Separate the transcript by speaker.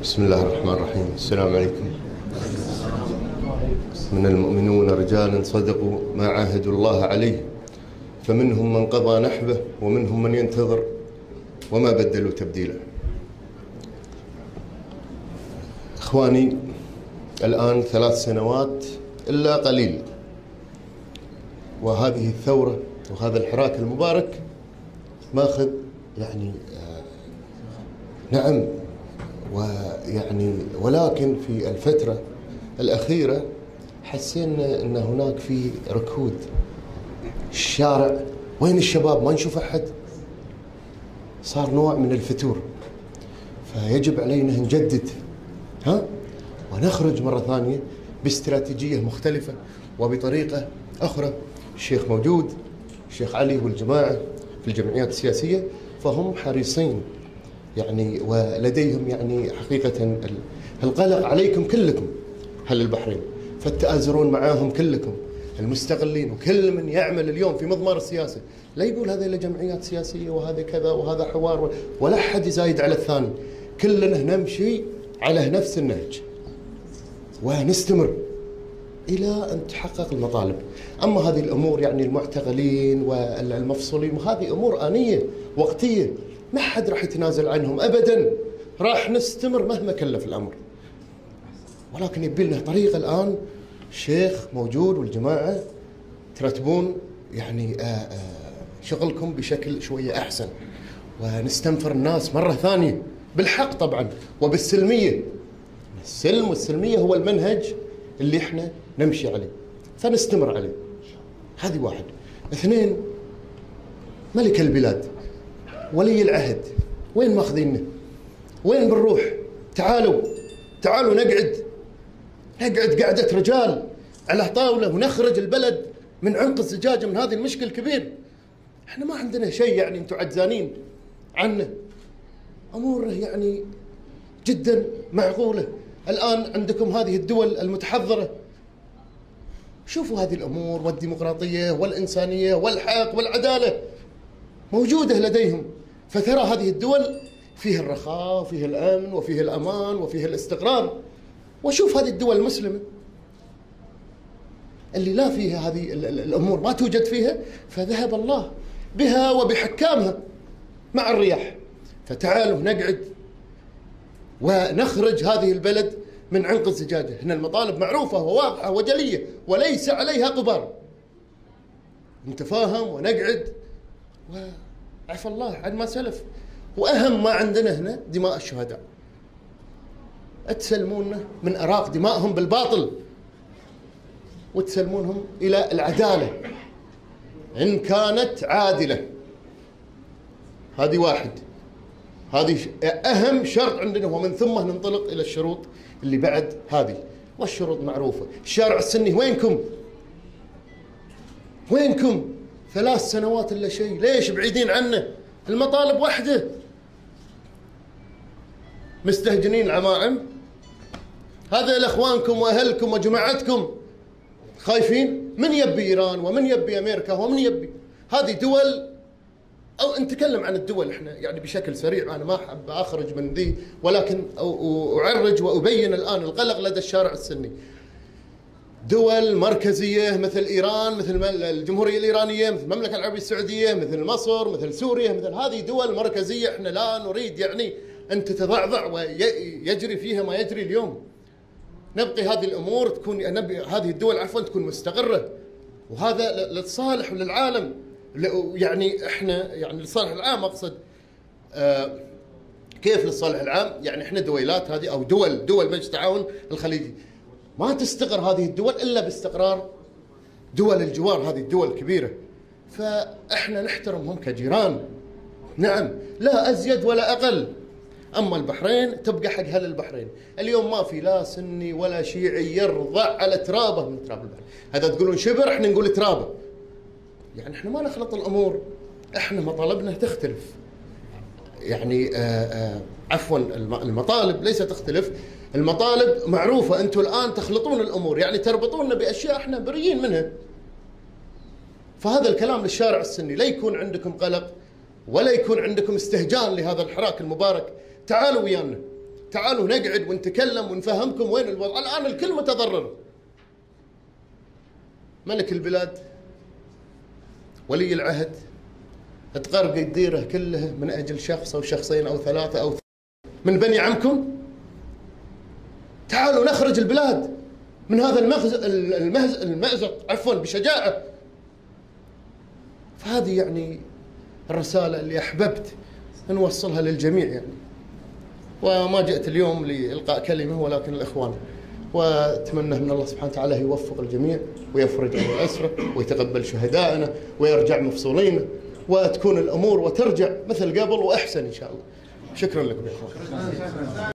Speaker 1: بسم الله الرحمن الرحيم. السلام عليكم. من المؤمنون رجال صدقوا ما عاهدوا الله عليه فمنهم من قضى نحبه ومنهم من ينتظر وما بدلوا تبديلا. إخواني، الآن 3 سنوات إلا قليل، وهذه الثورة وهذا الحراك المبارك ماخذ نعم، ولكن في الفترة الأخيرة حسينا أن هناك في ركود. الشارع وين الشباب؟ ما نشوف أحد. صار نوع من الفتور، فيجب علينا نجدد ونخرج مرة ثانية باستراتيجية مختلفة وبطريقة أخرى. الشيخ موجود، الشيخ علي والجماعة في الجمعيات السياسية فهم حريصين ولديهم حقيقة القلق عليكم كلكم أهل البحرين، فالتآزرون معاهم كلكم المستغلين، وكل من يعمل اليوم في مضمار السياسة لا يقول هذا إلى جمعيات سياسية وهذا كذا وهذا حوار، ولا حد يزايد على الثاني، كلنا نمشي على نفس النهج ونستمر إلى أن تحقق المطالب. أما هذه الأمور المعتقلين والمفصولين وهذه أمور آنية وقتية، ما حد راح يتنازل عنهم أبدا، راح نستمر مهما كلف الأمر، ولكن يبي لنا طريقة. الآن الشيخ موجود والجماعة ترتبون شغلكم بشكل شوية أحسن، ونستنفر الناس مرة ثانية بالحق طبعا وبالسلمية. السلم والسلمية هو المنهج اللي احنا نمشي عليه، فنستمر عليه. هذه 1. 2، ملك البلاد ولي العهد وين ماخذينه؟ وين بنروح؟ تعالوا نقعد قعدة رجال على طاولة ونخرج البلد من عنق الزجاجة من هذه المشكلة الكبير. احنا ما عندنا شيء انتم عجزانين عنه، امور جدا معقولة. الآن عندكم هذه الدول المتحضرة، شوفوا هذه الأمور والديمقراطية والإنسانية والحق والعدالة موجودة لديهم، فترى هذه الدول فيها الرخاء وفيها الأمن وفيها الأمان وفيها الاستقرار. وشوف هذه الدول المسلمة اللي لا فيها هذه الأمور، ما توجد فيها، فذهب الله بها وبحكامها مع الرياح. فتعالوا نقعد ونخرج هذه البلد من عنق الزجاجة. هنا المطالب معروفة وواضحة وجلية وليس عليها غبار، نتفاهم ونقعد وعفى الله عن ما سلف. وأهم ما عندنا هنا دماء الشهداء، تسلموننا من أراق دمائهم بالباطل وتسلمونهم إلى العدالة إن كانت عادلة. هذه 1، هذه أهم شرط عندنا، ومن ثم ننطلق إلى الشروط اللي بعد هذه. والشروط معروفة. الشارع السني وينكم 3 سنوات إلا شيء؟ ليش بعيدين عنه؟ المطالب وحده، مستهجنين العمائم. هذا لإخوانكم وأهلكم وجماعتكم خايفين. من يبي إيران ومن يبي أمريكا ومن يبي هذه دول، أو نتكلم عن الدول احنا بشكل سريع. أنا ما أحب أخرج من ذي، ولكن أعرج وأبين الآن القلق لدى الشارع السني. دول مركزية مثل إيران، مثل الجمهورية الإيرانية، مثل المملكة العربية السعودية، مثل مصر، مثل سوريا، مثل هذه دول مركزية احنا لا نريد أن تتضعضع ويجري فيها ما يجري اليوم. نبقي هذه الأمور هذه الدول تكون مستقرة، وهذا للصالح وللعالم. احنا للصالح العام اقصد. كيف للصالح العام؟ احنا دويلات هذه او دول مجلس التعاون الخليجي، ما تستقر هذه الدول الا باستقرار دول الجوار، هذه الدول الكبيره، فاحنا نحترمهم كجيران، نعم، لا ازيد ولا اقل. اما البحرين تبقى حق اهل البحرين. اليوم ما في لا سني ولا شيعي يرضع على ترابه من تراب البحرين. هذا تقولون شبر، احنا نقول ترابه. احنا ما نخلط الامور، احنا مطالبنا تختلف. عفوا، المطالب ليس تختلف، المطالب معروفه. انتم الان تخلطون الامور، تربطوننا باشياء احنا بريين منها. فهذا الكلام للشارع السني، لا يكون عندكم قلق ولا يكون عندكم استهجان لهذا الحراك المبارك. تعالوا ويانا، تعالوا نقعد ونتكلم ونفهمكم وين الوضع. الآن الكل متضرر. ملك البلاد ولي العهد تغرق الديرة كلها من أجل شخص أو شخصين أو ثلاثة أو من بني عمكم. تعالوا نخرج البلاد من هذا المأزق عفوا بشجاعة. فهذه يعني الرسالة اللي أحببت أن نوصلها للجميع يعني. وما جئت اليوم لإلقاء كلمة ولكن الإخوان، وأتمنى من الله سبحانه وتعالى يوفق الجميع ويفرج عن الأسرة ويتقبل شهدائنا ويرجع مفصولين وتكون الأمور وترجع مثل قبل وأحسن إن شاء الله. شكرا لكم يا إخوان.